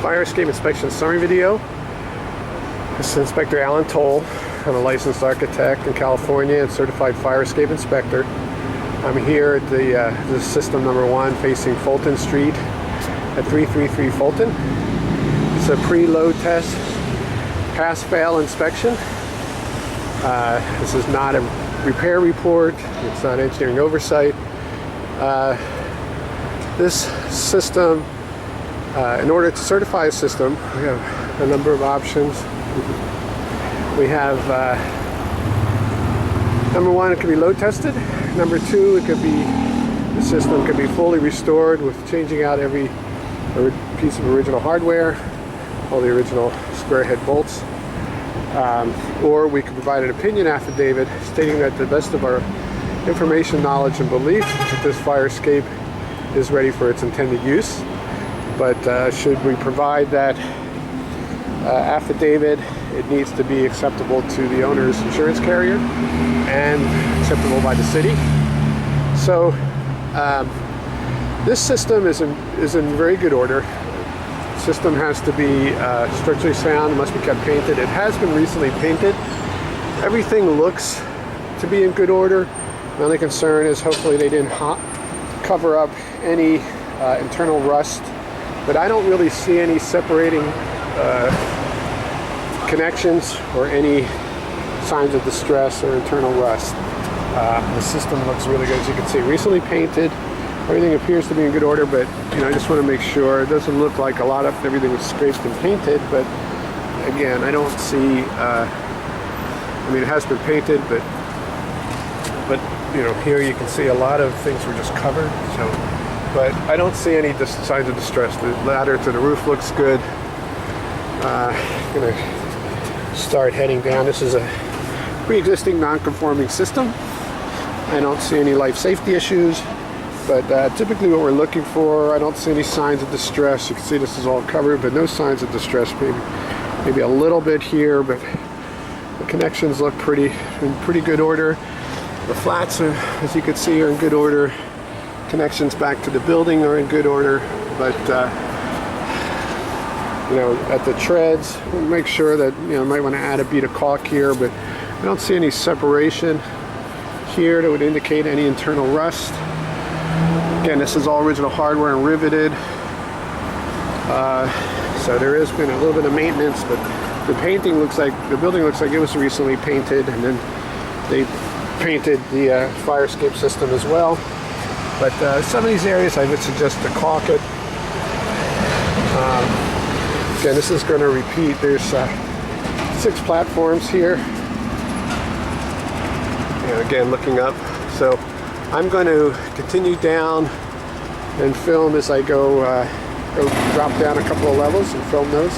fire escape inspection summary video. This is Inspector Alan Toll. I'm a licensed architect in California and certified fire escape inspector. I'm here at the system number 1 facing Fulton Street at 333 Fulton. It's a pre-load test, pass-fail inspection. This is not a repair report. It's not engineering oversight. This system, in order to certify a system, we have a number of options. We have number 1, it can be load tested. Number 2, the system can be fully restored with changing out every piece of original hardware, all the original square head bolts. Or we can provide an opinion affidavit stating that to the best of our information, knowledge, and belief that this fire escape is ready for its intended use. But should we provide that affidavit, it needs to be acceptable to the owner's insurance carrier and acceptable by the city. So this system is in very good order. The system has to be structurally sound, it must be kept painted. It has been recently painted. Everything looks to be in good order. My only concern is hopefully they didn't cover up any internal rust, but I don't really see any separating connections or any signs of distress or internal rust. The system looks really good, as you can see. Recently painted, everything appears to be in good order, but I just want to make sure. It doesn't look like a lot of everything was scraped and painted, but again, I don't see. It has been painted, but here you can see a lot of things were just covered. So, but I don't see any signs of distress. The ladder to the roof looks good. I'm gonna start heading down. This is a pre-existing non-conforming system. I don't see any life safety issues, but typically what we're looking for, I don't see any signs of distress. You can see this is all covered, but no signs of distress. Maybe a little bit here, but the connections look in pretty good order. The flats, as you can see, are in good order. Connections back to the building are in good order, but at the treads, we'll make sure that might want to add a bead of caulk here, but I don't see any separation here that would indicate any internal rust. Again, this is all original hardware and riveted, so there has been a little bit of maintenance, but the building looks like it was recently painted, and then they painted the fire escape system as well. But some of these areas I would suggest to caulk it. Again, this is going to repeat. There's 6 platforms here. Again, looking up. So I'm going to continue down and film as I go drop down a couple of levels and film those.